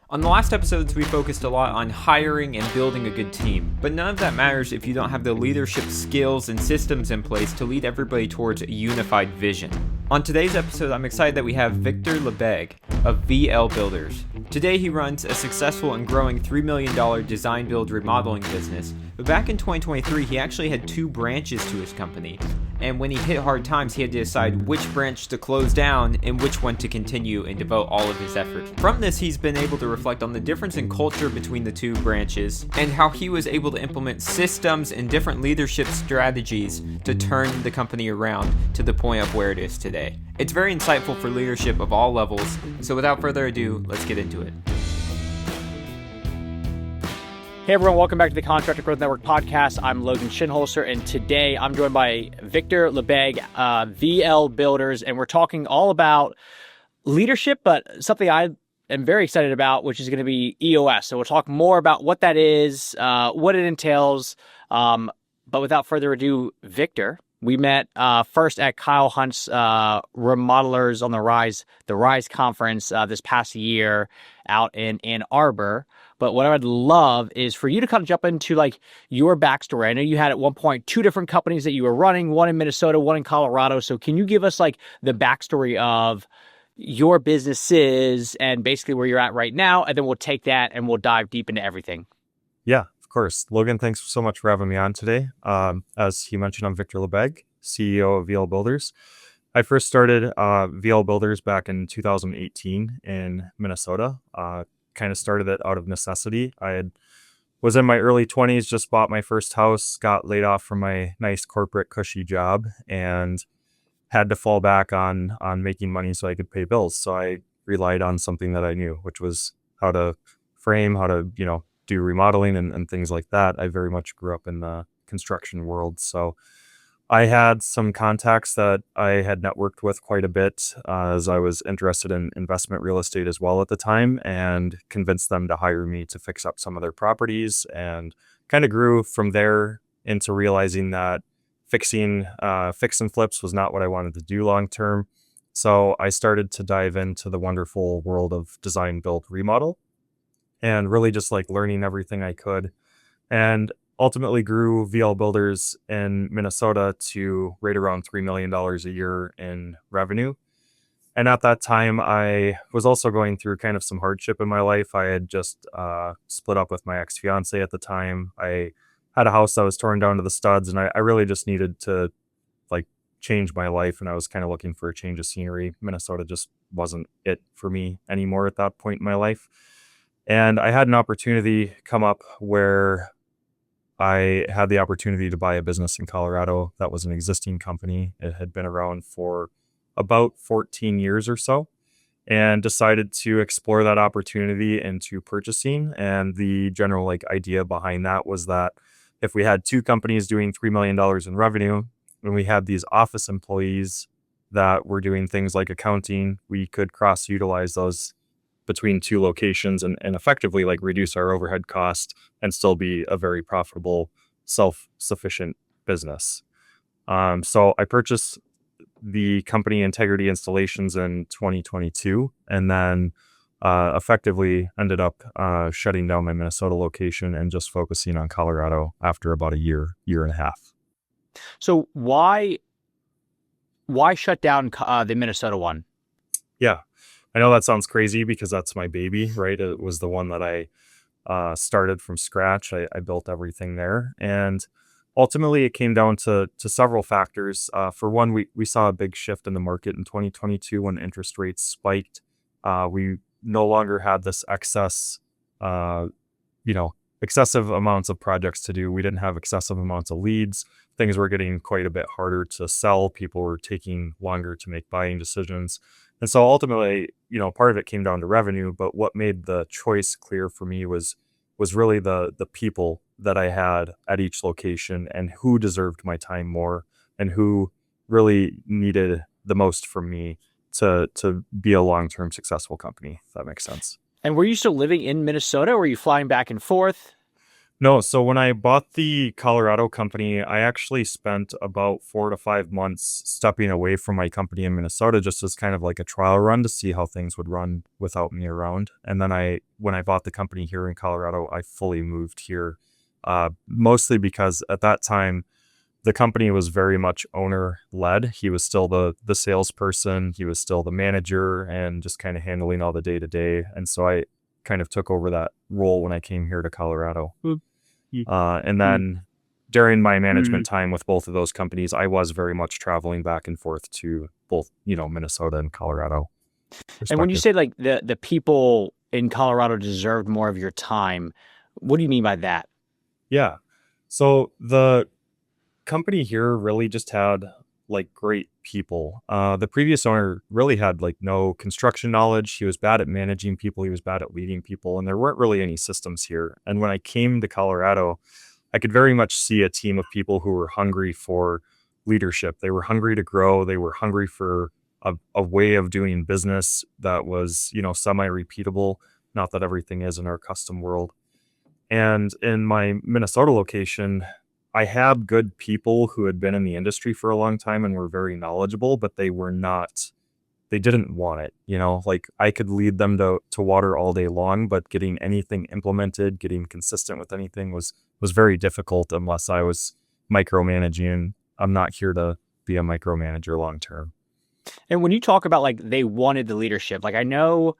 On the last episodes, we focused a lot on hiring and building a good team, but none of that matters if you don't have the leadership skills and systems in place to lead everybody towards a unified vision. On today's episode, I'm excited that we have Victor Lebegue of VL Builders. Today, he runs a successful and growing $3 million design build remodeling business, but back in 2023, he actually had 2 branches to his company, and when he hit hard times, he had to decide which branch to close down and which one to continue and devote all of his efforts. From this, he's been able to reflect on the difference in culture between the 2 branches and how he was able to implement systems and different leadership strategies to turn the company around to the point of where it is today. It's very insightful for leadership of all levels, so without further ado, let's get into it. Hey everyone, welcome back to the Contractor Growth Network podcast. I'm Logan Shinholster, and today I'm joined by Victor Lebegue, VL Builders, and we're talking all about leadership, but something I am very excited about, which is going to be EOS. So we'll talk more about what that is, what it entails, but without further ado, Victor. We met first at Kyle Hunt's Remodelers on the Rise conference this past year out in Ann Arbor. But what I would love is for you to kind of jump into like your backstory. I know you had at one point 2 different companies that you were running, one in Minnesota, one in Colorado. So can you give us like the backstory of your businesses and basically where you're at right now? And then we'll take that and we'll dive deep into everything. Yeah, of course. Logan, thanks so much for having me on today. As you mentioned, I'm Victor Lebegue, CEO of VL Builders. I first started VL Builders back in 2018 in Minnesota. Kind of started it out of necessity. Was in my early 20s, just bought my first house, got laid off from my nice corporate cushy job, and had to fall back on making money so I could pay bills. So I relied on something that I knew, which was how to frame, how to, do remodeling and things like that. I very much grew up in the construction world. So I had some contacts that I had networked with quite a bit as I was interested in investment real estate as well at the time, and convinced them to hire me to fix up some of their properties, and kind of grew from there into realizing that fix and flips was not what I wanted to do long term. So I started to dive into the wonderful world of design, build, remodel, and really just like learning everything I could. And ultimately grew VL Builders in Minnesota to right around $3 million a year in revenue. And at that time, I was also going through kind of some hardship in my life. I had just split up with my ex-fiance at the time. I had a house that was torn down to the studs, and I really just needed to like change my life. And I was kind of looking for a change of scenery. Minnesota just wasn't it for me anymore at that point in my life. And I had an opportunity come up where I had the opportunity to buy a business in Colorado that was an existing company. It had been around for about 14 years or so, and decided to explore that opportunity into purchasing. And the general idea behind that was that if we had 2 companies doing $3 million in revenue, and we had these office employees that were doing things like accounting, we could cross-utilize those between 2 locations and effectively reduce our overhead cost and still be a very profitable, self-sufficient business. So I purchased the company Integrity Installations in 2022, and then effectively ended up shutting down my Minnesota location and just focusing on Colorado after about a year and a half. So why shut down the Minnesota one? Yeah. I know that sounds crazy because that's my baby, right? It was the one that I started from scratch. I built everything there. And ultimately, it came down to several factors. For one, we saw a big shift in the market in 2022 when interest rates spiked. We no longer had this excessive amounts of projects to do. We didn't have excessive amounts of leads. Things were getting quite a bit harder to sell. People were taking longer to make buying decisions. And so ultimately, part of it came down to revenue, but what made the choice clear for me was really the people that I had at each location and who deserved my time more and who really needed the most from me to be a long-term successful company, if that makes sense. And were you still living in Minnesota, or were you flying back and forth? No, so when I bought the Colorado company, I actually spent about 4 to 5 months stepping away from my company in Minnesota just as kind of like a trial run to see how things would run without me around. And then when I bought the company here in Colorado, I fully moved here, mostly because at that time, the company was very much owner led. He was still the salesperson, he was still the manager, and just kind of handling all the day to day. And so I kind of took over that role when I came here to Colorado. Mm. And then during my management Mm. time with both of those companies, I was very much traveling back and forth to both, Minnesota and Colorado. And when you Respective. say like the people in Colorado deserved more of your time, what do you mean by that? Yeah. So the company here really just had like great people. The previous owner really had like no construction knowledge. He was bad at managing people. He was bad at leading people, and there weren't really any systems here. And when I came to Colorado, I could very much see a team of people who were hungry for leadership. They were hungry to grow. They were hungry for a way of doing business that was, semi-repeatable. Not that everything is in our custom world. And in my Minnesota location, I had good people who had been in the industry for a long time and were very knowledgeable, but they didn't want it. Like I could lead them to water all day long, but getting anything implemented, getting consistent with anything was very difficult unless I was micromanaging. I'm not here to be a micromanager long term. And when you talk about like they wanted the leadership, like I know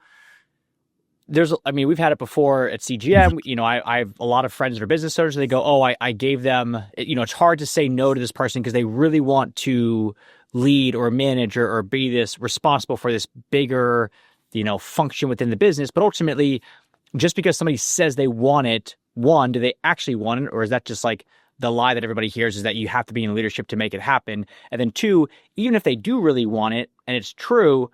we've had it before at CGM. I have a lot of friends that are business owners, and they go, "Oh, I gave them." It's hard to say no to this person because they really want to lead or manage or be this responsible for this bigger, function within the business. But ultimately, just because somebody says they want it, one, do they actually want it, or is that just like the lie that everybody hears is that you have to be in leadership to make it happen? And then two, even if they do really want it and it's true,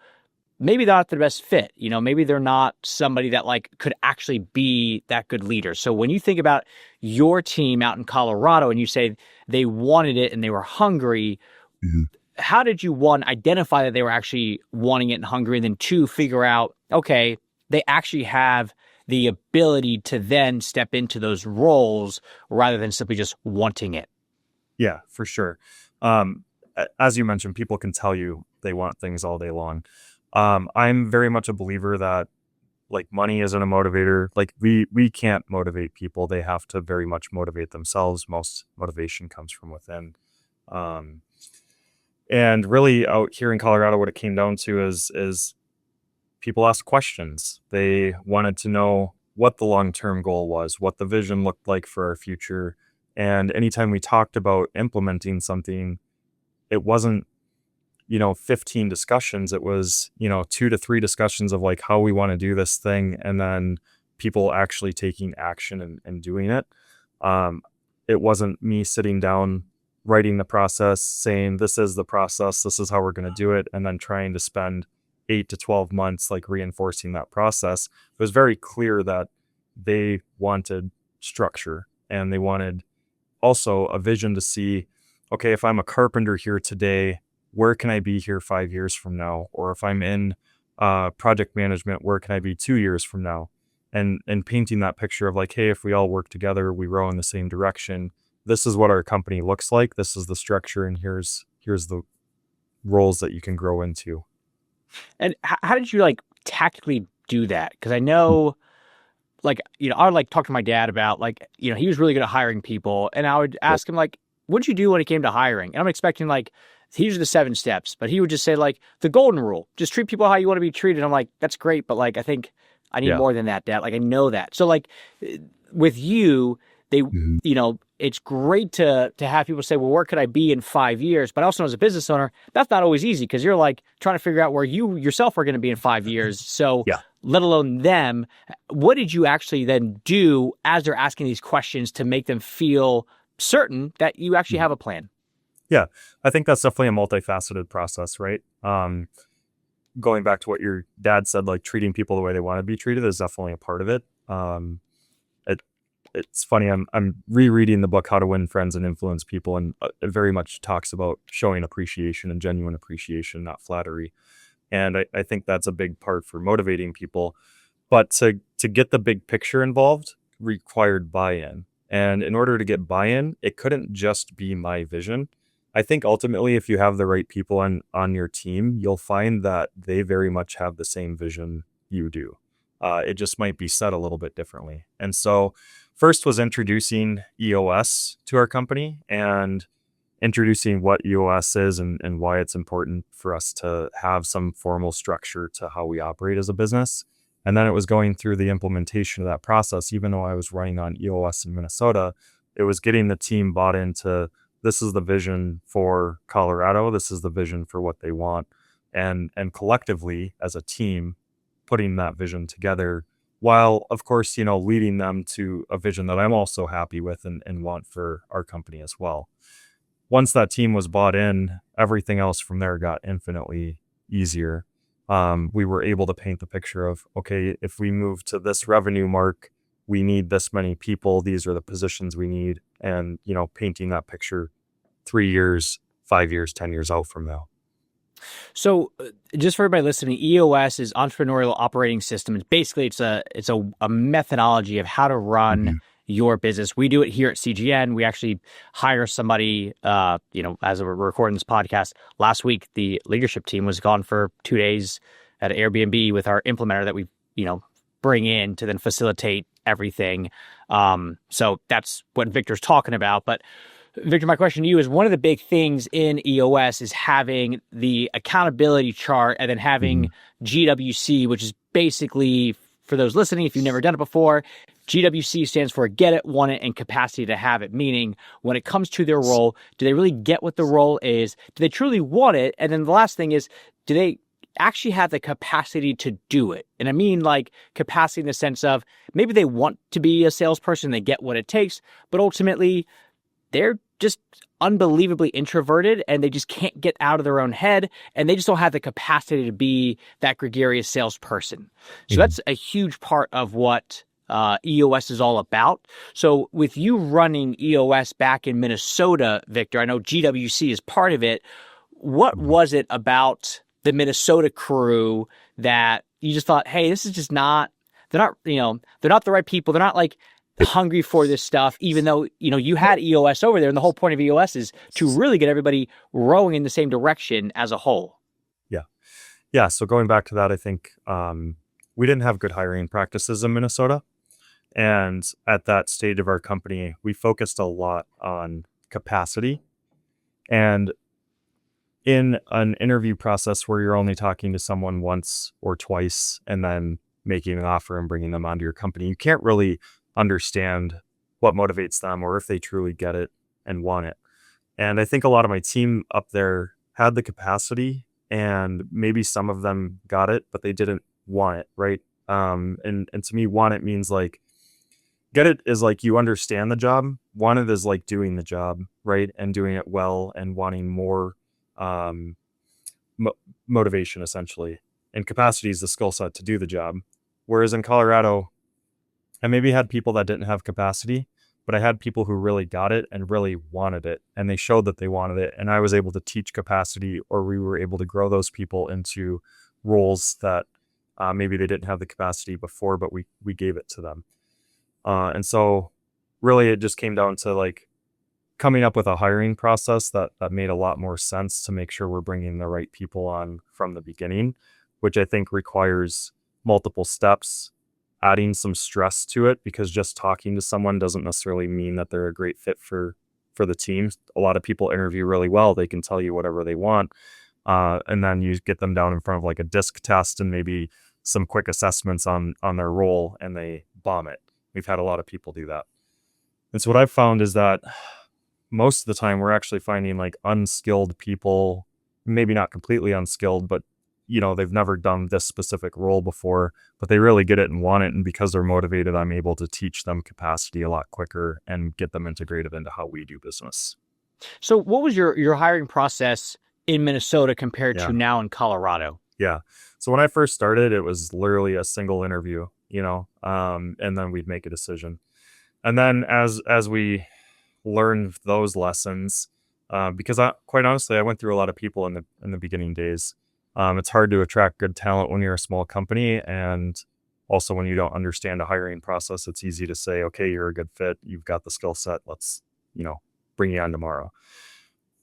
maybe they're not the best fit. Maybe they're not somebody that like could actually be that good leader. So when you think about your team out in Colorado and you say they wanted it and they were hungry, how did you, one, identify that they were actually wanting it and hungry, and then two, figure out, okay, they actually have the ability to then step into those roles rather than simply just wanting it? Yeah, for sure. As you mentioned, people can tell you they want things all day long. I'm very much a believer that like money isn't a motivator. Like we can't motivate people. They have to very much motivate themselves. Most motivation comes from within. Um, and really out here in Colorado, what it came down to is people asked questions. They wanted to know what the long-term goal was, what the vision looked like for our future. And anytime we talked about implementing something, it wasn't 15 discussions. It was 2 to 3 discussions of like how we want to do this thing, and then people actually taking action and doing it. It wasn't me sitting down writing the process saying this is the process, this is how we're going to do it, and then trying to spend 8 to 12 months like reinforcing that process. It was very clear that they wanted structure, and they wanted also a vision to see, okay, if I'm a carpenter here today, where can I be here 5 years from now? Or if I'm in project management, where can I be 2 years from now? And painting that picture of like, hey, if we all work together, we row in the same direction. This is what our company looks like. This is the structure, and here's the roles that you can grow into. And how did you like tactically do that? Because I know, like, I would like talk to my dad about like, he was really good at hiring people, and I would Yep. ask him like, what'd you do when it came to hiring? And I'm expecting like, these are the 7 steps, but he would just say like the golden rule, just treat people how you want to be treated. I'm like, that's great, but like, I think I need Yeah. more than that, Dad. Like, I know that. So like with you, they, Mhm. it's great to have people say, well, where could I be in 5 years? But also as a business owner, that's not always easy because you're like trying to figure out where you yourself are going to be in 5 years. So Yeah. let alone them. What did you actually then do as they're asking these questions to make them feel certain that you actually have a plan? Yeah, I think that's definitely a multifaceted process, right? Going back to what your dad said, like treating people the way they want to be treated is definitely a part of it. It it's funny. I'm rereading the book How to Win Friends and Influence People, and it very much talks about showing appreciation and genuine appreciation, not flattery. And I think that's a big part for motivating people. But to get the big picture involved required buy-in. And in order to get buy-in, it couldn't just be my vision. I think ultimately, if you have the right people on your team, you'll find that they very much have the same vision you do. It just might be said a little bit differently. And so first was introducing EOS to our company and introducing what EOS is and why it's important for us to have some formal structure to how we operate as a business. And then it was going through the implementation of that process. Even though I was running on EOS in Minnesota, it was getting the team bought into, this is the vision for Colorado. This is the vision for what they want. And collectively as a team, putting that vision together while, of course, leading them to a vision that I'm also happy with and want for our company as well. Once that team was bought in, everything else from there got infinitely easier. We were able to paint the picture of, okay, if we move to this revenue mark, we need this many people. These are the positions we need. And, painting that picture 3 years, 5 years, 10 years out from now. So just for everybody listening, EOS is entrepreneurial operating system. Basically, it's a methodology of how to run your business. We do it here at CGN. We actually hire somebody, as we're recording this podcast. Last week, the leadership team was gone for 2 days at Airbnb with our implementer that we, bring in to then facilitate everything. So that's what Victor's talking about. But Victor, my question to you is, one of the big things in EOS is having the accountability chart and then having GWC, which is basically, for those listening, if you've never done it before, GWC stands for get it, want it, and capacity to have it. Meaning, when it comes to their role, do they really get what the role is? Do they truly want it? And then the last thing is, do they actually have the capacity to do it? And I mean like capacity in the sense of maybe they want to be a salesperson, they get what it takes, but ultimately they're just unbelievably introverted and they just can't get out of their own head and they just don't have the capacity to be that gregarious salesperson. So that's a huge part of what EOS is all about. So with you running EOS back in Minnesota, Victor, I know GWC is part of it. What was it about the Minnesota crew that you just thought, hey, this is just not, they're not the right people. They're not like hungry for this stuff, even though, you had EOS over there. And the whole point of EOS is to really get everybody rowing in the same direction as a whole. Yeah. So going back to that, I think we didn't have good hiring practices in Minnesota. And at that stage of our company, we focused a lot on capacity. And in an interview process where you're only talking to someone once or twice and then making an offer and bringing them onto your company, you can't really understand what motivates them or if they truly get it and want it. And I think a lot of my team up there had the capacity and maybe some of them got it, but they didn't want it, right? And to me, want it means like, get it is like you understand the job. Want it is like doing the job, right? And doing it well and wanting more motivation essentially. And capacity is the skill set to do the job. Whereas in Colorado, I maybe had people that didn't have capacity, but I had people who really got it and really wanted it. And they showed that they wanted it. And I was able to teach capacity, or we were able to grow those people into roles that maybe they didn't have the capacity before, but we gave it to them. And so really it just came down to like coming up with a hiring process that made a lot more sense to make sure we're bringing the right people on from the beginning, which I think requires multiple steps, adding some stress to it, because just talking to someone doesn't necessarily mean that they're a great fit for the team. A lot of people interview really well. They can tell you whatever they want. And then you get them down in front of like a disc test and maybe some quick assessments on their role and they bomb it. We've had a lot of people do that. And so what I've found is that most of the time we're actually finding like unskilled people, maybe not completely unskilled, but they've never done this specific role before, but they really get it and want it. And because they're motivated, I'm able to teach them capacity a lot quicker and get them integrated into how we do business. So what was your hiring process in Minnesota compared to now in Colorado? Yeah. So when I first started, it was literally a single interview, and then we'd make a decision. And then as we learned those lessons, because quite honestly, I went through a lot of people in the beginning days. It's hard to attract good talent when you're a small company, and Also, when you don't understand a hiring process, it's easy to say, okay, you're a good fit. You've got the skill set. Let's, bring you on tomorrow.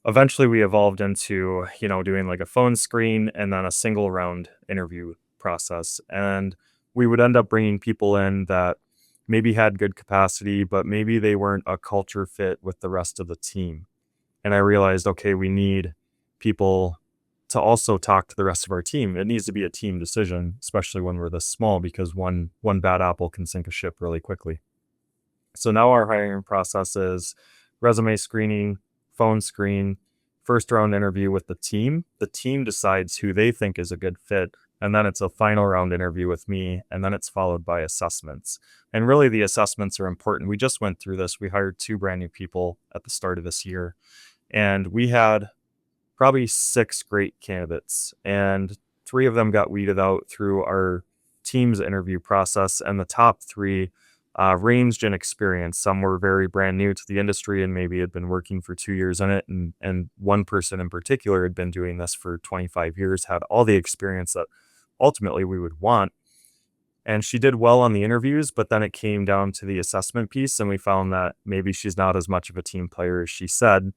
Eventually we evolved into, doing like a phone screen and then a single round interview process. And we would end up bringing people in that maybe had good capacity, but maybe they weren't a culture fit with the rest of the team. And I realized, okay, we need people to also talk to the rest of our team. It needs to be a team decision, especially when we're this small, because one bad apple can sink a ship really quickly. So now our hiring process is resume screening, phone screen, first round interview with the team. The team decides who they think is a good fit. And then it's a final round interview with me. And then it's followed by assessments. And really the assessments are important. We just went through this. We hired 2 brand new people at the start of this year. And we had probably 6 great candidates. And 3 of them got weeded out through our team's interview process. And the top 3 ranged in experience. Some were very brand new to the industry and maybe had been working for 2 years in it. And one person in particular had been doing this for 25 years, had all the experience that ultimately we would want. And she did well on the interviews, but then it came down to the assessment piece. And we found that maybe she's not as much of a team player as she said,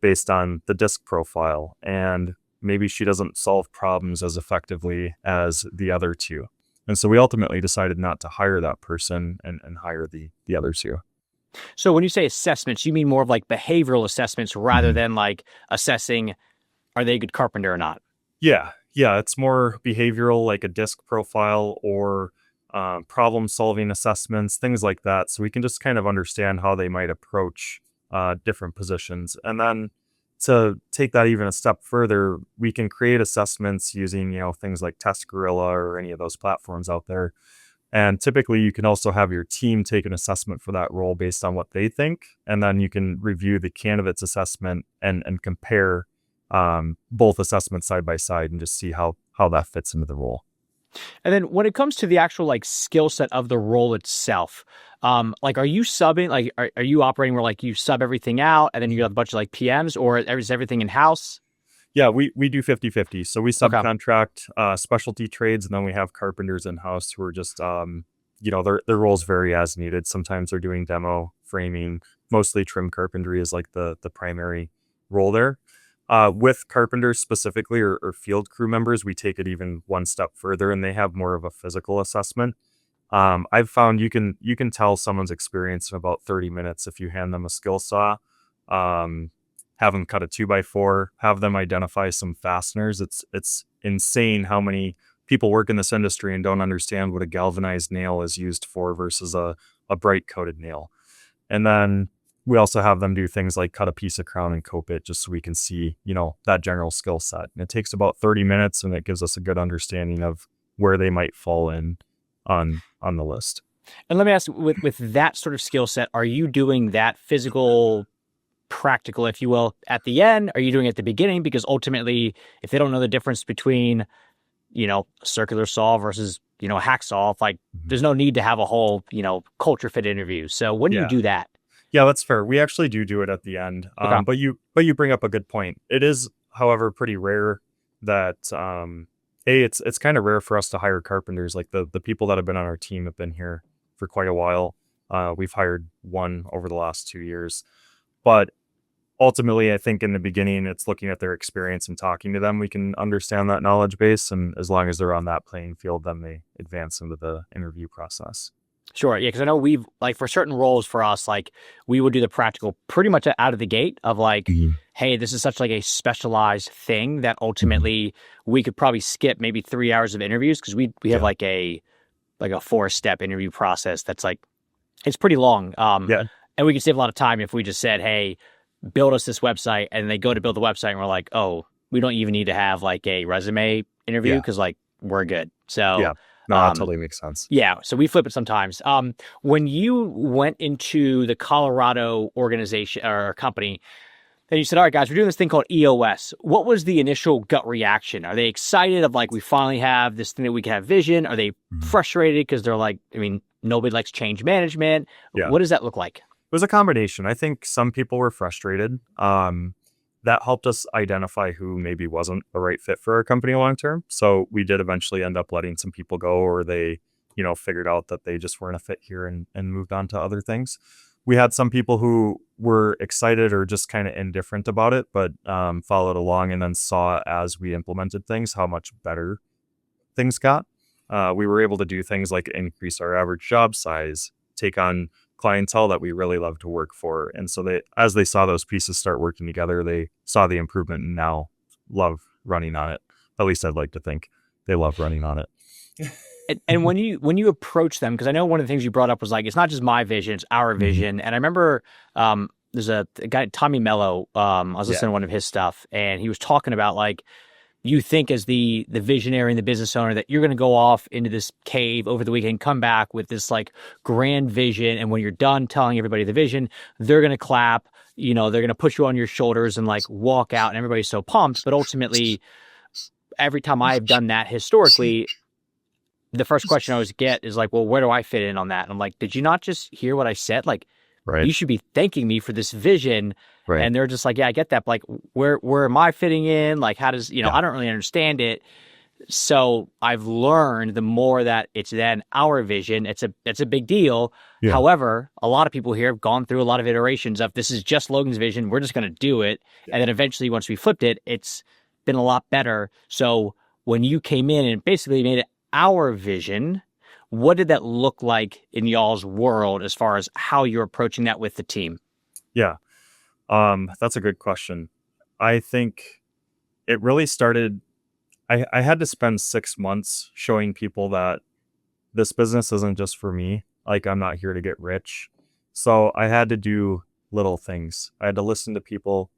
based on the disc profile. And maybe she doesn't solve problems as effectively as the other 2. And so we ultimately decided not to hire that person and hire the other 2. So when you say assessments, you mean more of like behavioral assessments rather than like assessing, are they a good carpenter or not? Yeah. It's more behavioral, like a disc profile or problem solving assessments, things like that. So we can just kind of understand how they might approach different positions. And then to take that even a step further, we can create assessments using, things like Test Gorilla or any of those platforms out there. And typically you can also have your team take an assessment for that role based on what they think. And then you can review the candidate's assessment and compare both assessments side by side and just see how that fits into the role. And then when it comes to the actual like skill set of the role itself, like, are you subbing, like, are you operating where like you sub everything out and then you have a bunch of like PMs, or is everything in house? Yeah, we do 50-50. So we subcontract specialty trades, and then we have carpenters in house who are just, their roles vary as needed. Sometimes they're doing demo, framing, mostly trim carpentry is like the primary role there. With carpenters specifically or field crew members, we take it even one step further, and they have more of a physical assessment. I've found you can tell someone's experience in about 30 minutes if you hand them a skill saw, have them cut a 2x4, have them identify some fasteners. It's insane how many people work in this industry and don't understand what a galvanized nail is used for versus a bright coated nail. And then we also have them do things like cut a piece of crown and cope it, just so we can see, that general skill set. And it takes about 30 minutes, and it gives us a good understanding of where they might fall in on the list. And let me ask, with that sort of skill set, are you doing that physical, practical, if you will, at the end? Are you doing it at the beginning? Because ultimately, if they don't know the difference between, a circular saw versus, a hacksaw, there's no need to have a whole, culture fit interview. So when do you do that? Yeah, that's fair. We actually do it at the end. Okay. But you bring up a good point. It is, however, pretty rare that it's kind of rare for us to hire carpenters. Like the people that have been on our team have been here for quite a while. We've hired 1 over the last 2 years. But ultimately, I think in the beginning, it's looking at their experience and talking to them. We can understand that knowledge base. And as long as they're on that playing field, then they advance into the interview process. Sure. Yeah. Because I know we've, like, for certain roles for us, like, we would do the practical pretty much out of the gate of like, hey, this is such like a specialized thing that ultimately we could probably skip maybe 3 hours of interviews, because we have like a 4-step interview process that's like, it's pretty long. And we could save a lot of time if we just said, hey, build us this website, and they go to build the website and we're like, oh, we don't even need to have like a resume interview because like we're good. So yeah. No, that totally makes sense. Yeah, so we flip it sometimes. When you went into the Colorado organization or company, and you said, all right, guys, we're doing this thing called EOS. What was the initial gut reaction? Are they excited of like, we finally have this thing that we can have vision? Are they frustrated because they're like, nobody likes change management? Yeah. What does that look like? It was a combination. I think some people were frustrated. That helped us identify who maybe wasn't the right fit for our company long term. So we did eventually end up letting some people go, or they, figured out that they just weren't a fit here and moved on to other things. We had some people who were excited or just kind of indifferent about it, but followed along and then saw as we implemented things how much better things got. We were able to do things like increase our average job size, take on clientele that we really love to work for. And so as they saw those pieces start working together, they saw the improvement and now love running on it. At least I'd like to think they love running on it. And when you approach them, because I know one of the things you brought up was like, it's not just my vision, it's our vision. And I remember there's a guy, Tommy Mello, I was listening to one of his stuff, and he was talking about like, you think as the visionary and the business owner that you're going to go off into this cave over the weekend, come back with this like grand vision. And when you're done telling everybody the vision, they're going to clap, they're going to put you on your shoulders and like walk out and everybody's so pumped. But ultimately, every time I've done that historically, the first question I always get is like, well, where do I fit in on that? And I'm like, did you not just hear what I said? Like, right. You should be thanking me for this vision. Right. And they're just like, yeah, I get that. But like, where am I fitting in? Like, how does, I don't really understand it. So I've learned the more that it's then our vision, it's a big deal. Yeah. However, a lot of people here have gone through a lot of iterations of this is just Logan's vision. We're just going to do it. Yeah. And then eventually once we flipped it, it's been a lot better. So when you came in and basically made it our vision, what did that look like in y'all's world as far as how you're approaching that with the team? Yeah, that's a good question. I think it really started, I had to spend 6 months showing people that this business isn't just for me. Like, I'm not here to get rich. So I had to do little things. I had to listen to people.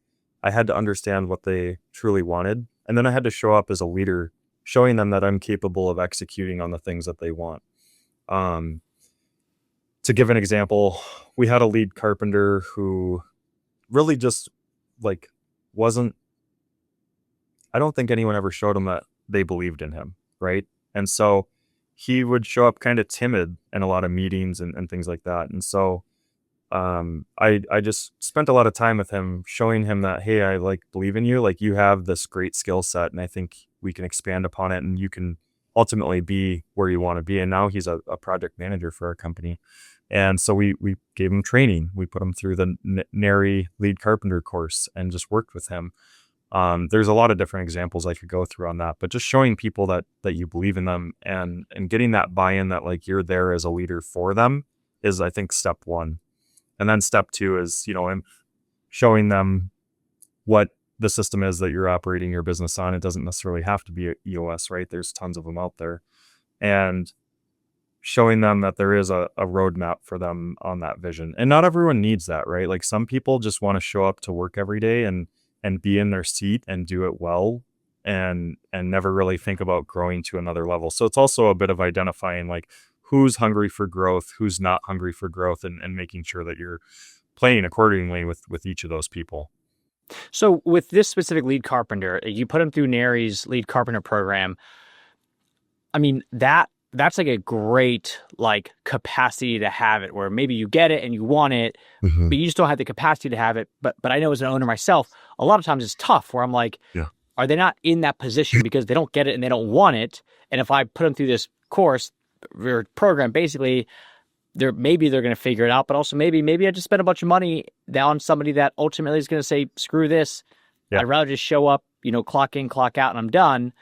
I had to understand what they truly wanted. And then I had to show up as a leader, showing them that I'm capable of executing on the things that they want. To give an example, we had a lead carpenter who really just like I don't think anyone ever showed him that they believed in him, right? And so he would show up kind of timid in a lot of meetings and things like that. And so I just spent a lot of time with him, showing him that, hey, I like believe in you. Like, you have this great skill set, and I think we can expand upon it, and you can ultimately be where you want to be. And now he's a project manager for our company. And so we gave him training. We put him through the NARI lead carpenter course and just worked with him. There's a lot of different examples I could go through on that, but just showing people that you believe in them and getting that buy-in that like you're there as a leader for them is, I think, step one. And then step two is, showing them what the system is that you're operating your business on. It doesn't necessarily have to be EOS, right? There's tons of them out there. And showing them that there is a roadmap for them on that vision. And not everyone needs that, right? Like, some people just want to show up to work every day and be in their seat and do it well and never really think about growing to another level. So it's also a bit of identifying like who's hungry for growth, who's not hungry for growth, and making sure that you're playing accordingly with each of those people. So with this specific lead carpenter, you put him through NARI's lead carpenter program. I mean, that's like a great like capacity to have it, where maybe you get it and you want it, but you just don't have the capacity to have it. But I know as an owner myself, a lot of times it's tough where I'm like, are they not in that position because they don't get it and they don't want it? And if I put them through this course or program, basically maybe they're going to figure it out, but also maybe I just spent a bunch of money on somebody that ultimately is going to say, screw this. I'd rather just show up, clock in, clock out, and I'm done.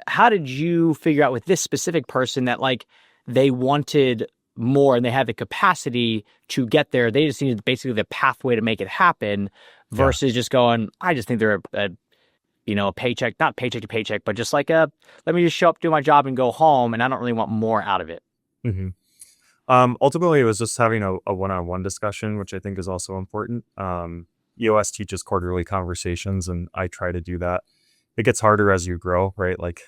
How did you figure out with this specific person that like they wanted more and they had the capacity to get there? They just needed basically the pathway to make it happen versus just going, I just think they're a paycheck, not paycheck to paycheck, but just like let me just show up, do my job and go home. And I don't really want more out of it. Ultimately, it was just having a one-on-one discussion, which I think is also important. EOS teaches quarterly conversations, and I try to do that. It gets harder as you grow, right? Like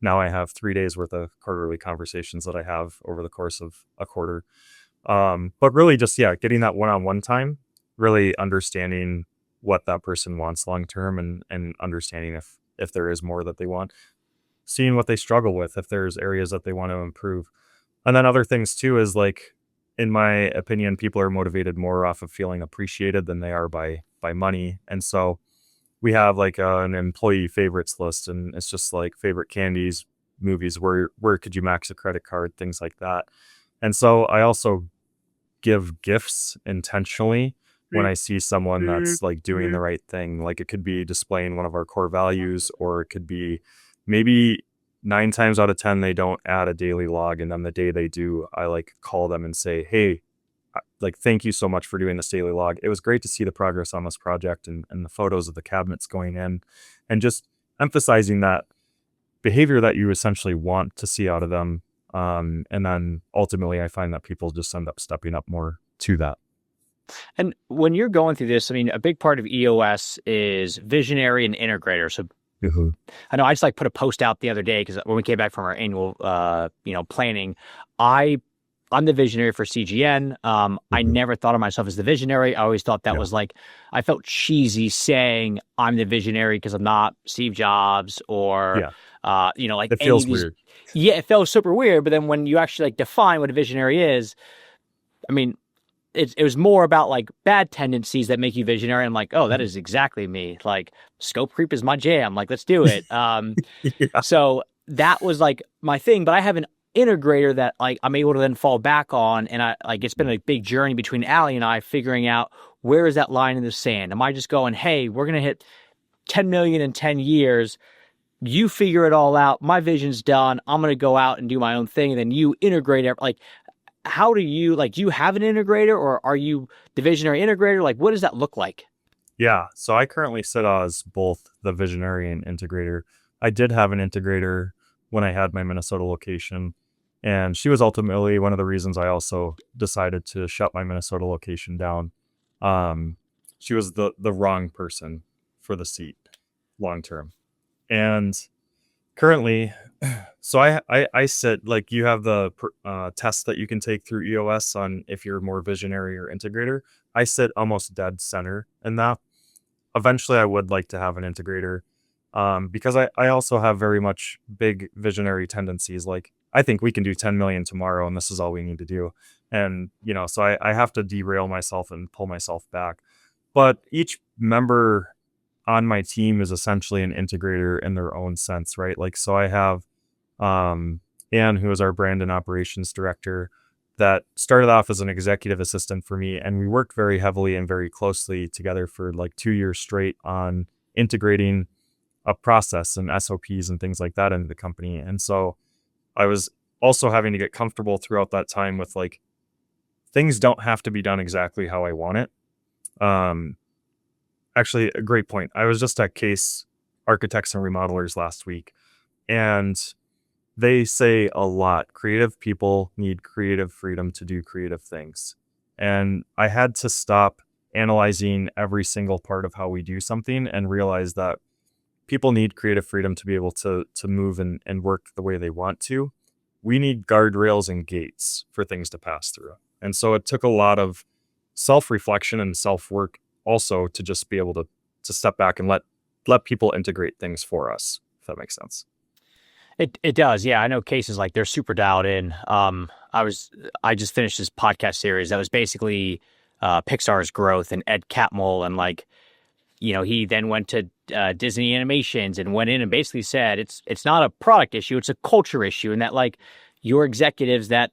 now I have 3 days worth of quarterly conversations that I have over the course of a quarter. But really just, getting that one-on-one time, really understanding what that person wants long-term and understanding if there is more that they want, seeing what they struggle with, if there's areas that they want to improve. And then other things too is like, in my opinion, people are motivated more off of feeling appreciated than they are by money. And so we have like an employee favorites list, and it's just like favorite candies, movies, where could you max a credit card, things like that. And so I also give gifts intentionally when I see someone that's like doing the right thing. Like it could be displaying one of our core values, or it could be maybe 9 times out of 10 they don't add a daily log, and then the day they do, I like call them and say, hey, like, thank you so much for doing this daily log. It was great to see the progress on this project, and the photos of the cabinets going in, and just emphasizing that behavior that you essentially want to see out of them. And then ultimately I find that people just end up stepping up more to that. And when you're going through this, I mean, a big part of EOS is visionary and integrator. So I know I just like put a post out the other day because when we came back from our annual, planning, I'm the visionary for CGN. I never thought of myself as the visionary. I always thought that was like, I felt cheesy saying I'm the visionary because I'm not Steve Jobs or, like it feels weird. Yeah, it felt super weird. But then when you actually like define what a visionary is, I mean, it was more about like bad tendencies that make you visionary. I'm like, oh, that is exactly me. Like scope creep is my jam. Like, let's do it. So that was like my thing. But I have an integrator that like I'm able to then fall back on, and I like it's been a big journey between Allie and I figuring out where is that line in the sand. Am I just going, hey, we're gonna hit 10 million in 10 years? You figure it all out. My vision's done. I'm gonna go out and do my own thing, and then you integrate like. How do you have an integrator, or are you the visionary integrator? Like, what does that look like? Yeah. So I currently sit as both the visionary and integrator. I did have an integrator when I had my Minnesota location, and she was ultimately one of the reasons I also decided to shut my Minnesota location down. She was the wrong person for the seat long term. And currently, so I sit, like, you have the tests that you can take through EOS on if you're more visionary or integrator. I sit almost dead center in that. Eventually, I would like to have an integrator, because I also have very much big visionary tendencies. Like, I think we can do 10 million tomorrow, and this is all we need to do. And, so I have to derail myself and pull myself back. But each member on my team is essentially an integrator in their own sense, right? Like, so I have Anne, who is our brand and operations director, that started off as an executive assistant for me, and we worked very heavily and very closely together for like 2 years straight on integrating a process and SOPs and things like that into the company. And so I was also having to get comfortable throughout that time with like, things don't have to be done exactly how I want it. Actually, a great point. I was just at Case Architects and Remodelers last week, and they say a lot. Creative people need creative freedom to do creative things. And I had to stop analyzing every single part of how we do something and realize that people need creative freedom to be able to move and work the way they want to. We need guardrails and gates for things to pass through. And so it took a lot of self-reflection and self-work also to just be able to step back and let people integrate things for us, if that makes sense. It does. Yeah. I know cases like they're super dialed in. I just finished this podcast series that was basically Pixar's growth and Ed Catmull, and like, he then went to Disney Animations and went in and basically said it's not a product issue, it's a culture issue, and that like your executives that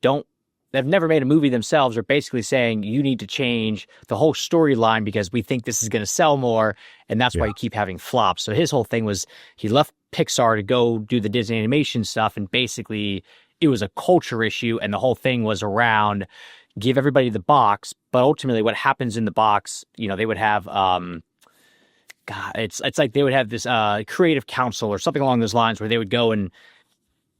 they've never made a movie themselves are basically saying you need to change the whole storyline because we think this is going to sell more, and that's why you keep having flops. So his whole thing was he left Pixar to go do the Disney Animation stuff, and basically it was a culture issue, and the whole thing was around give everybody the box, but ultimately what happens in the box, they would have it's like they would have this creative council or something along those lines where they would go and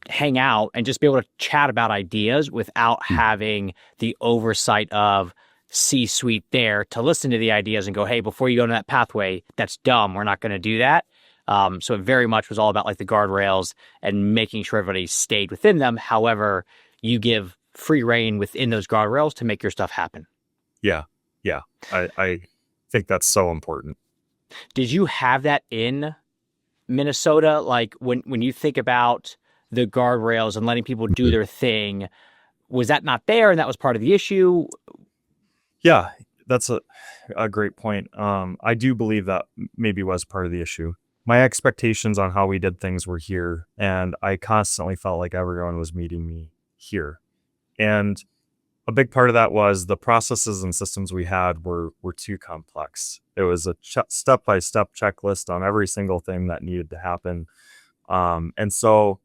hang out and just be able to chat about ideas without having the oversight of C-suite there to listen to the ideas and go, hey, before you go into that pathway, that's dumb. We're not going to do that. So it very much was all about like the guardrails and making sure everybody stayed within them. However, you give free reign within those guardrails to make your stuff happen. Yeah. Yeah. I think that's so important. Did you have that in Minnesota? Like when you think about the guardrails and letting people do their thing, was that not there and that was part of the issue? Yeah, that's a great point. I do believe that maybe was part of the issue. my expectations on how we did things were here, and I constantly felt like everyone was meeting me here. And a big part of that was the processes and systems we had were too complex. It was a step-by-step checklist on every single thing that needed to happen. And so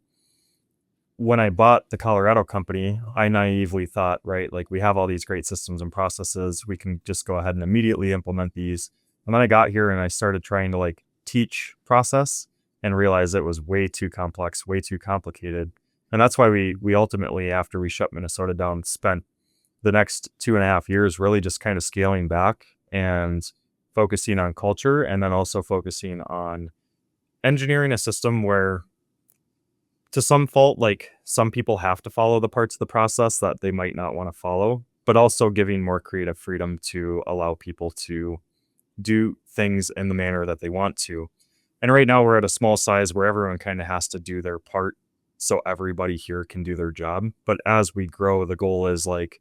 when I bought the Colorado company, I naively thought, right, like we have all these great systems and processes. We can just go ahead and immediately implement these. And then I got here and I started trying to like teach process and realized it was way too complex, way too complicated. And that's why we ultimately, after we shut Minnesota down, spent the next 2.5 years really just kind of scaling back and focusing on culture, and then also focusing on engineering a system where, to some fault, like some people have to follow the parts of the process that they might not want to follow, but also giving more creative freedom to allow people to do things in the manner that they want to. And right now we're at a small size where everyone kind of has to do their part so everybody here can do their job. But as we grow, the goal is like,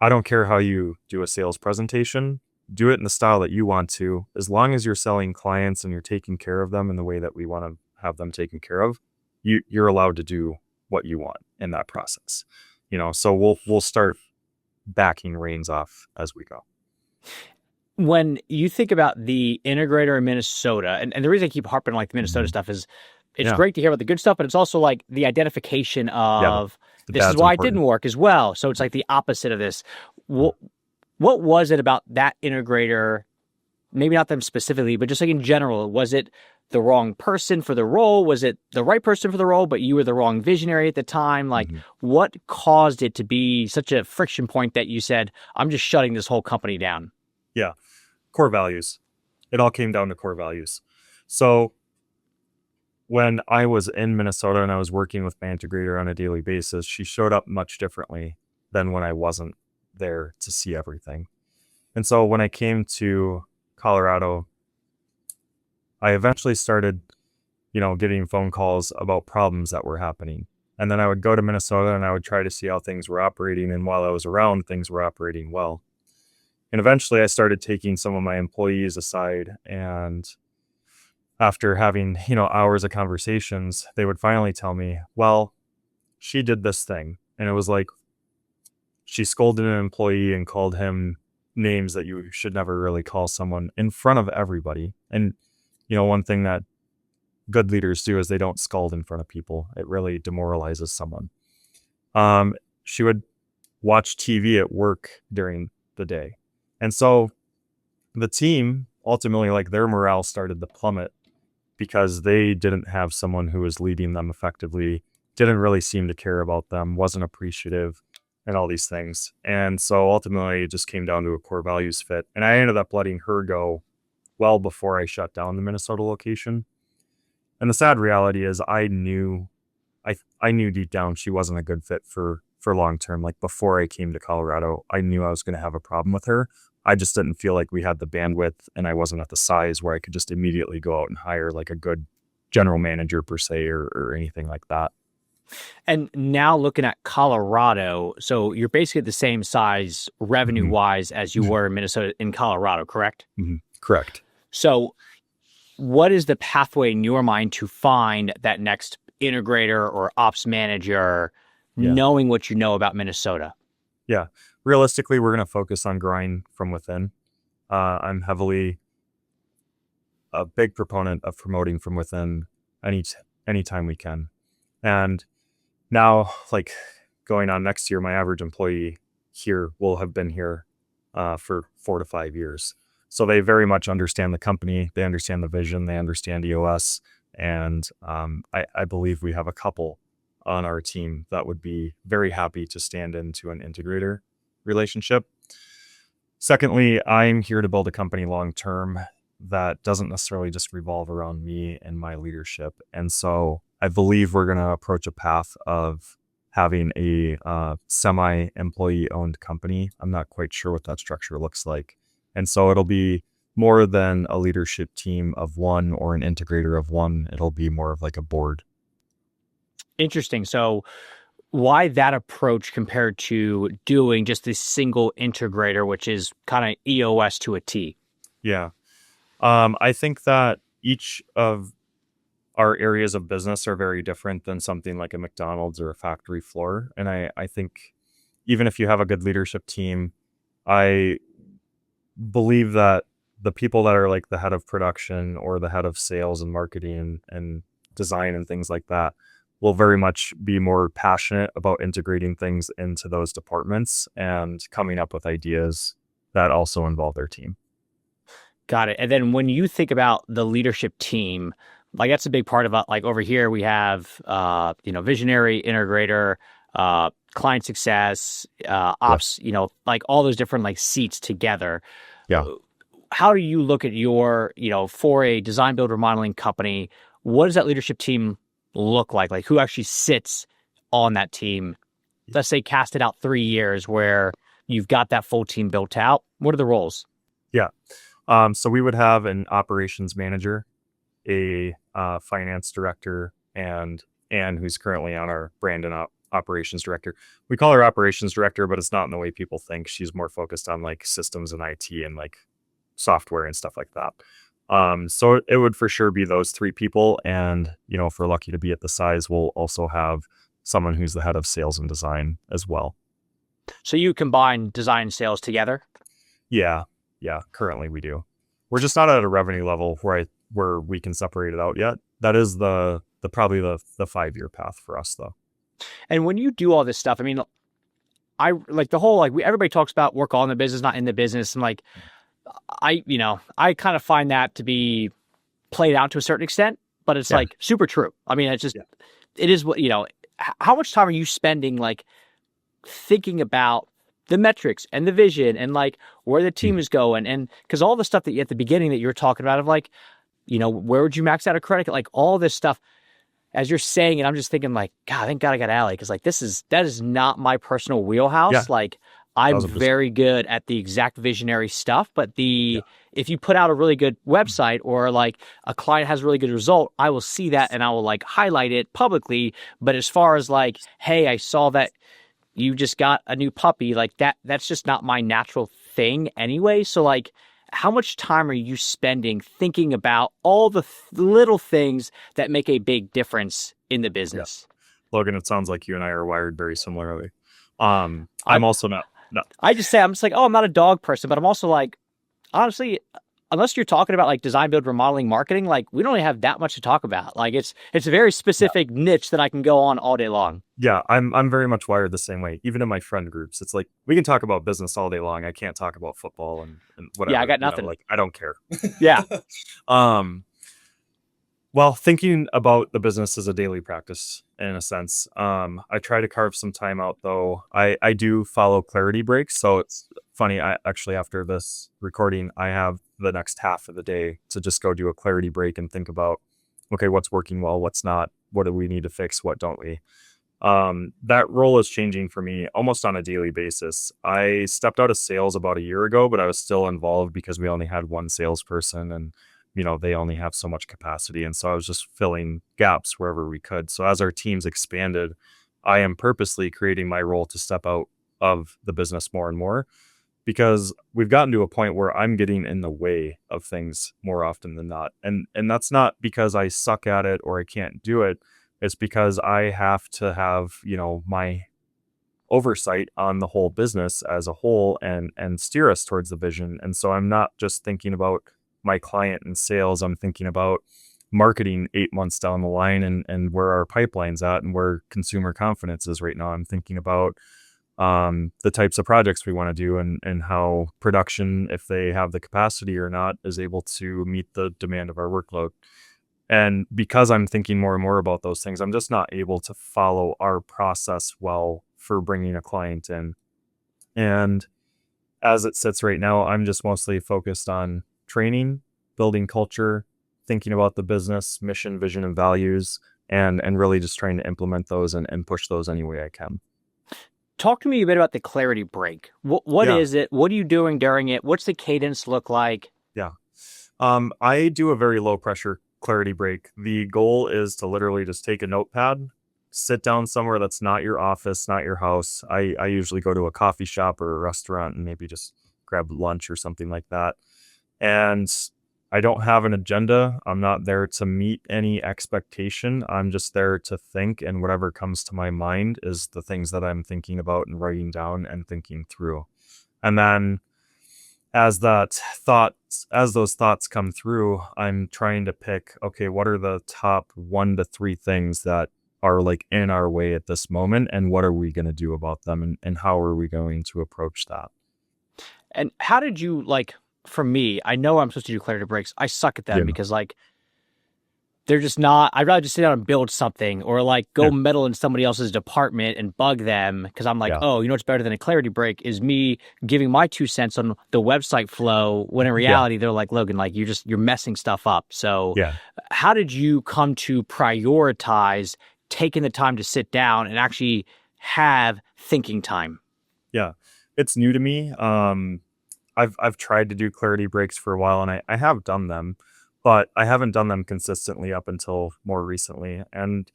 I don't care how you do a sales presentation, do it in the style that you want to, as long as you're selling clients and you're taking care of them in the way that we want to have them taken care of. You're allowed to do what you want in that process, so we'll start backing reins off as we go. When you think about the integrator in Minnesota, and the reason I keep harping on like the Minnesota stuff is it's great to hear about the good stuff, but it's also like the identification of this is why it didn't work as well. So it's like the opposite of this. What was it about that integrator? Maybe not them specifically, but just like in general, was it the wrong person for the role? Was it the right person for the role, but you were the wrong visionary at the time? Like what caused it to be such a friction point that you said, I'm just shutting this whole company down? Yeah. Core values. It all came down to core values. So when I was in Minnesota and I was working with my integrator on a daily basis, she showed up much differently than when I wasn't there to see everything. And so when I came to Colorado, I eventually started, getting phone calls about problems that were happening. And then I would go to Minnesota and I would try to see how things were operating. And while I was around, things were operating well. And eventually I started taking some of my employees aside, and after having, hours of conversations, they would finally tell me, well, she did this thing. And it was like, she scolded an employee and called him names that you should never really call someone in front of everybody. And, one thing that good leaders do is they don't scold in front of people. It really demoralizes someone. She would watch TV at work during the day. And so the team ultimately, like, their morale started to plummet because they didn't have someone who was leading them effectively, didn't really seem to care about them, wasn't appreciative, and all these things. And so ultimately it just came down to a core values fit. And I ended up letting her go well before I shut down the Minnesota location. And the sad reality is I knew deep down she wasn't a good fit for long term. Like before I came to Colorado, I knew I was going to have a problem with her. I just didn't feel like we had the bandwidth, and I wasn't at the size where I could just immediately go out and hire like a good general manager per se or anything like that. And now looking at Colorado, so you're basically the same size revenue wise as you were in Minnesota in Colorado, correct? Correct. So what is the pathway in your mind to find that next integrator or ops manager, knowing what you know about Minnesota? Yeah. Realistically, we're going to focus on growing from within. I'm heavily a big proponent of promoting from within anytime we can. And now, like going on next year, my average employee here will have been here for 4 to 5 years. So they very much understand the company. They understand the vision. They understand EOS. And I believe we have a couple on our team that would be very happy to stand into an integrator relationship. Secondly, I'm here to build a company long term that doesn't necessarily just revolve around me and my leadership. And so I believe we're going to approach a path of having a semi-employee owned company. I'm not quite sure what that structure looks like. And so it'll be more than a leadership team of one or an integrator of one. It'll be more of like a board. Interesting. So why that approach compared to doing just this single integrator, which is kind of EOS to a T? Yeah. I think that each of our areas of business are very different than something like a McDonald's or a factory floor. And I think even if you have a good leadership team, I believe that the people that are like the head of production or the head of sales and marketing and design and things like that will very much be more passionate about integrating things into those departments and coming up with ideas that also involve their team. Got it. And then when you think about the leadership team, like that's a big part of it. Like over here, we have, visionary, integrator, client success, ops, like all those different like seats together. Yeah. How do you look at your, for a design build remodeling company, what does that leadership team look like? Like who actually sits on that team? Let's say cast it out 3 years where you've got that full team built out. What are the roles? Yeah. So we would have an operations manager, a finance director, and Anne, who's currently on our brand and operations director. We call her operations director, but it's not in the way people think. She's more focused on like systems and IT and like software and stuff like that. So it would for sure be those 3 people. And, if we're lucky to be at the size, we'll also have someone who's the head of sales and design as well. So you combine design and sales together? Yeah. Currently we do. We're just not at a revenue level where we can separate it out yet. That is the probably the 5-year path for us though. And when you do all this stuff, I mean, I like the whole, everybody talks about work on the business, not in the business. And like, I kind of find that to be played out to a certain extent, but it's like super true. I mean, it's just, it is what, how much time are you spending like thinking about the metrics and the vision and like where the team is going? And because all the stuff that you at the beginning that you were talking about of like, where would you max out a credit? Like all this stuff, as you're saying it, I'm just thinking like, God, thank God I got Allie. Cause like, that is not my personal wheelhouse. Yeah. Like I'm very good at the exact visionary stuff, but if you put out a really good website or like a client has a really good result, I will see that and I will like highlight it publicly. But as far as like, hey, I saw that you just got a new puppy, like that's just not my natural thing anyway. So like, how much time are you spending thinking about all the little things that make a big difference in the business? Yeah. Logan, it sounds like you and I are wired very similarly. I'm also not. No. I'm just like, oh, I'm not a dog person, but I'm also like, honestly, unless you're talking about like design, build, remodeling, marketing, like we don't really have that much to talk about. Like it's a very specific niche that I can go on all day long. Yeah, I'm very much wired the same way. Even in my friend groups, it's like we can talk about business all day long. I can't talk about football and whatever. Yeah, I got nothing. Like I don't care. Yeah. Well, thinking about the business is a daily practice in a sense. I try to carve some time out though. I do follow clarity breaks. So it's funny. I actually, after this recording, I have the next half of the day to just go do a clarity break and think about, okay, what's working well, what's not, what do we need to fix, what don't we? That role is changing for me almost on a daily basis. I stepped out of sales about a year ago, but I was still involved because we only had one salesperson and they only have so much capacity. And so I was just filling gaps wherever we could. So as our teams expanded, I am purposely creating my role to step out of the business more and more because we've gotten to a point where I'm getting in the way of things more often than not. And that's not because I suck at it or I can't do it. It's because I have to have, my oversight on the whole business as a whole and steer us towards the vision. And so I'm not just thinking about my client and sales. I'm thinking about marketing 8 months down the line and where our pipeline's at and where consumer confidence is right now. I'm thinking about the types of projects we want to do and how production, if they have the capacity or not, is able to meet the demand of our workload. And because I'm thinking more and more about those things, I'm just not able to follow our process well for bringing a client in. And as it sits right now, I'm just mostly focused on training, building culture, thinking about the business, mission, vision, and values, and really just trying to implement those and push those any way I can. Talk to me a bit about the clarity break. What is it? What are you doing during it? What's the cadence look like? Yeah. I do a very low pressure clarity break. The goal is to literally just take a notepad, sit down somewhere that's not your office, not your house. I usually go to a coffee shop or a restaurant and maybe just grab lunch or something like that. And I don't have an agenda. I'm not there to meet any expectation. I'm just there to think, and whatever comes to my mind is the things that I'm thinking about and writing down and thinking through. And then as those thoughts come through, I'm trying to pick, okay, what are the top 1 to 3 things that are like in our way at this moment, and what are we going to do about them, and how are we going to approach that? And how did you, like, for me, I know I'm supposed to do clarity breaks. I suck at them Yeah. because, like, they're just not, I'd rather just sit down and build something, or like go Yeah. meddle in somebody else's department and bug them. Because I'm like, Yeah. oh, you know what's better than a clarity break is me giving my 2 cents on the website flow, when in reality, they're like, Logan, like you're messing stuff up. So Yeah. how did you come to prioritize taking the time to sit down and actually have thinking time? Yeah. It's new to me. I've tried to do clarity breaks for a while, and I have done them, but I haven't done them consistently up until more recently. And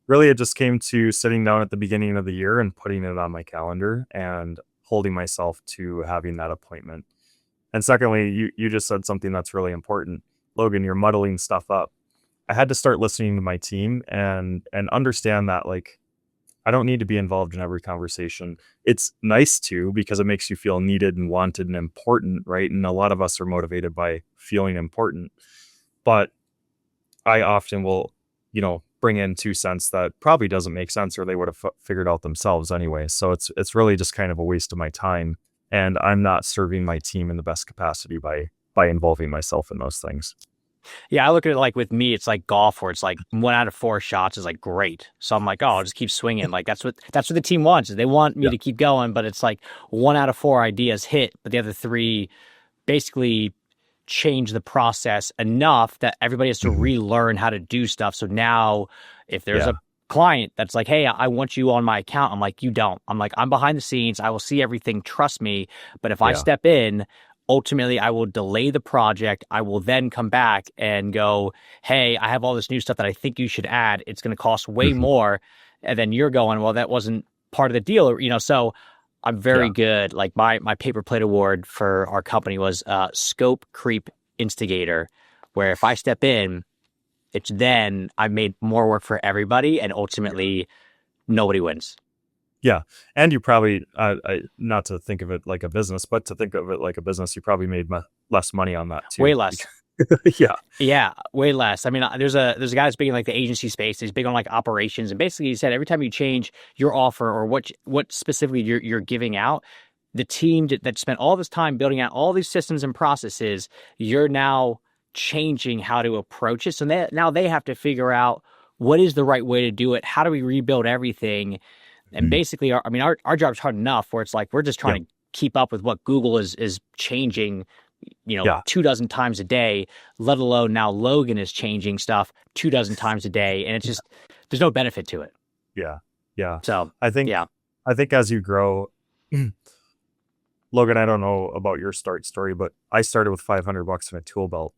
really, it just came to sitting down at the beginning of the year and putting it on my calendar and holding myself to having that appointment. And secondly, you just said something that's really important. Logan, you're muddling stuff up. I had to start listening to my team and understand that, like, I don't need to be involved in every conversation. It's nice to, because it makes you feel needed and wanted and important, right? And a lot of us are motivated by feeling important. But I often will, bring in 2 cents that probably doesn't make sense, or they would have figured out themselves anyway. So it's really just kind of a waste of my time, and I'm not serving my team in the best capacity by involving myself in those things. Yeah, I look at it like with me, it's like golf, where it's like 1 out of 4 shots is like great. So I'm like, oh, I'll just keep swinging. Like that's what the team wants. Is they want me to keep going, but it's like 1 out of 4 ideas hit, but the other 3 basically change the process enough that everybody has to relearn how to do stuff. So now if there's a client that's like, hey, I want you on my account, I'm like, you don't. I'm like, I'm behind the scenes. I will see everything. Trust me. But if I step in, ultimately, I will delay the project. I will then come back and go, hey, I have all this new stuff that I think you should add. It's going to cost way more. And then you're going, well, that wasn't part of the deal. So I'm very good. Like my paper plate award for our company was Scope Creep Instigator, where if I step in, it's then I made more work for everybody, and ultimately nobody wins. Yeah. And you probably, not to think of it like a business, but to think of it like a business, you probably made less money on that too. Way less. Yeah. Yeah, way less. I mean, there's a guy that's big in like the agency space. He's big on like operations, and basically he said every time you change your offer or what specifically you're giving out, the team that spent all this time building out all these systems and processes, you're now changing how to approach it. So now they have to figure out what is the right way to do it. How do we rebuild everything? And basically, our job's hard enough where it's like we're just trying to keep up with what Google is changing, 24 times a day, let alone now Logan is changing stuff 24 times a day. And it's just, there's no benefit to it. Yeah. Yeah. So I think as you grow, Logan, I don't know about your start story, but I started with $500 in a tool belt.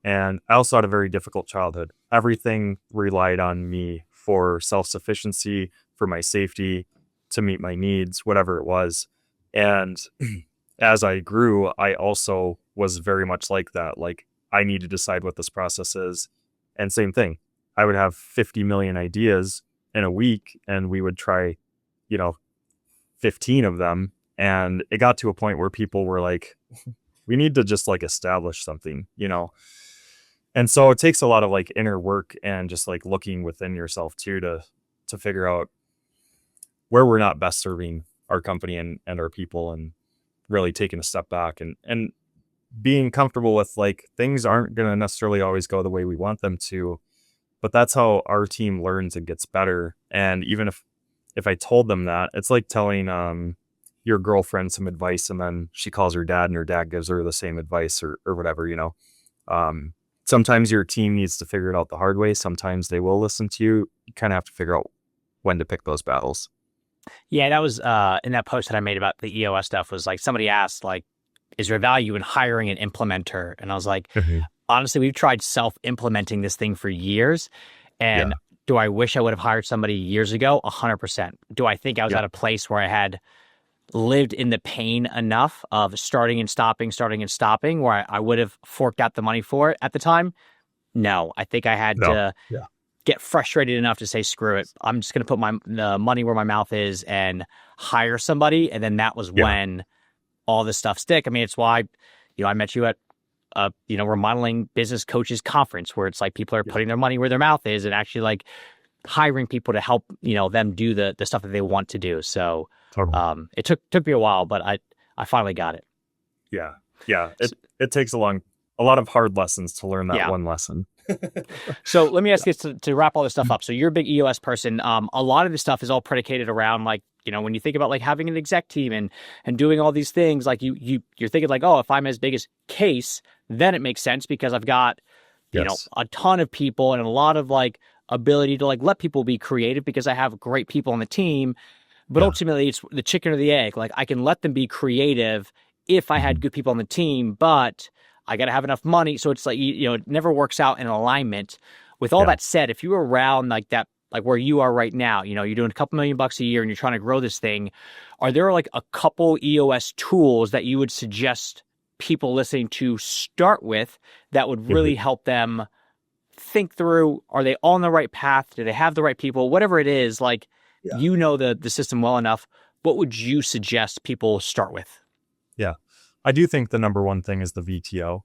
And I also had a very difficult childhood. Everything relied on me for self-sufficiency, for my safety, to meet my needs, whatever it was. And as I grew, I also was very much like that. Like, I need to decide what this process is. And same thing, I would have 50 million ideas in a week, and we would try, 15 of them. And it got to a point where people were like, we need to just like establish something, And so it takes a lot of like inner work and just like looking within yourself too, to figure out where we're not best serving our company and our people, and really taking a step back and being comfortable with like things aren't going to necessarily always go the way we want them to, but that's how our team learns and gets better. And even if I told them that, it's like telling your girlfriend some advice, and then she calls her dad and her dad gives her the same advice or whatever, sometimes your team needs to figure it out the hard way. Sometimes they will listen to you. You kind of have to figure out when to pick those battles. Yeah, that was in that post that I made about the EOS stuff, was like somebody asked, like, is there value in hiring an implementer? And I was like, honestly, we've tried self-implementing this thing for years. And do I wish I would have hired somebody years ago? 100%. Do I think I was at a place where I had lived in the pain enough of starting and stopping, where I would have forked out the money for it at the time. No, I think I had to get frustrated enough to say, screw it. I'm just going to put the money where my mouth is and hire somebody. And then that was when all this stuff stick. I mean, it's why, I met you at remodeling business coaches conference, where it's like people are putting their money where their mouth is and actually like hiring people to help, them do the stuff that they want to do. So it took me a while, but I finally got it. Yeah. Yeah. It takes a lot of hard lessons to learn that one lesson. So let me ask you to wrap all this stuff up. So you're a big EOS person. A lot of this stuff is all predicated around like, when you think about like having an exec team and doing all these things, like you're thinking like, oh, if I'm as big as Case, then it makes sense because I've got, a ton of people and a lot of like ability to like let people be creative because I have great people on the team. But ultimately it's the chicken or the egg. Like I can let them be creative if I had good people on the team, but I got to have enough money. So it's like, it never works out in alignment. With all that said, if you were around like that, like where you are right now, you're doing a couple $1,000,000 a year and you're trying to grow this thing. Are there like a couple EOS tools that you would suggest people listening to start with that would really help them think through, are they on the right path? Do they have the right people? Whatever it is, like, the system well enough. What would you suggest people start with? Yeah. I do think the number one thing is the VTO.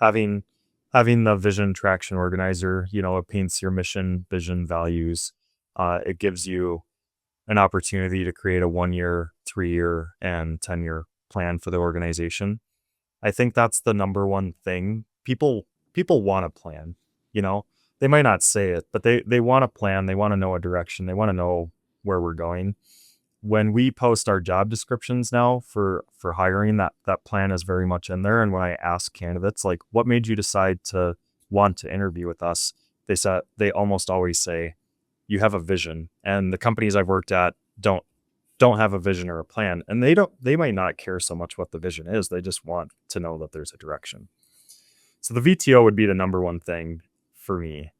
Having the vision traction organizer, it paints your mission, vision, values. It gives you an opportunity to create a 1-year, 3-year, and 10-year plan for the organization. I think that's the number one thing. People want a plan, They might not say it, but they want a plan. They want to know a direction. They want to know where we're going. When we post our job descriptions now for hiring, that plan is very much in there. And when I ask candidates, like, what made you decide to want to interview with us? They almost always say, you have a vision. And the companies I've worked at don't have a vision or a plan. And they might not care so much what the vision is. They just want to know that there's a direction. So the VTO would be the number one thing for me.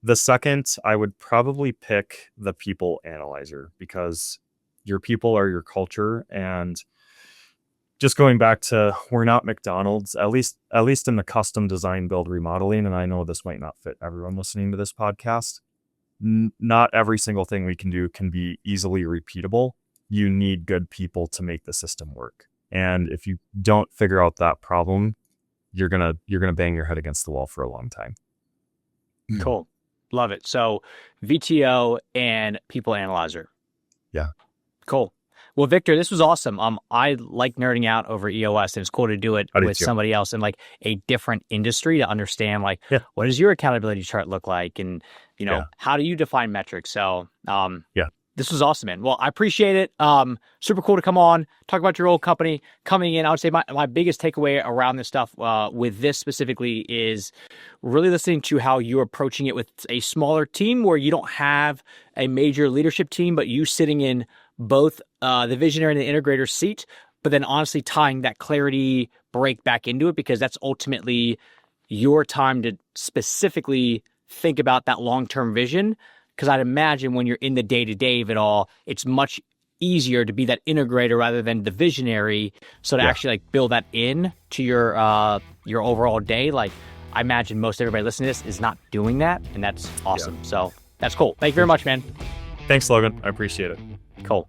The second, I would probably pick the people analyzer, because your people are your culture. And just going back to, we're not McDonald's, at least in the custom design, build, remodeling. And I know this might not fit everyone listening to this podcast. Not every single thing we can do can be easily repeatable. You need good people to make the system work. And if you don't figure out that problem, you're going to bang your head against the wall for a long time. Cool. Love it. So VTO and people analyzer. Yeah. Cool. Well, Victor, this was awesome. I like nerding out over EOS, and it's cool to do it with somebody else in like a different industry to understand like, what does your accountability chart look like? And, how do you define metrics? So, this was awesome, man. Well, I appreciate it. Super cool to come on, talk about your old company coming in. I would say my biggest takeaway around this stuff with this specifically is really listening to how you're approaching it with a smaller team where you don't have a major leadership team, but you sitting in both the visionary and the integrator seat, but then honestly tying that clarity break back into it, because that's ultimately your time to specifically think about that long-term vision. Because I'd imagine when you're in the day-to-day of it all, it's much easier to be that integrator rather than the visionary. So to actually like build that in to your overall day, like I imagine most everybody listening to this is not doing that, and that's awesome. So that's cool. Thank you very much, man. Thanks, Logan. I appreciate it. Cool.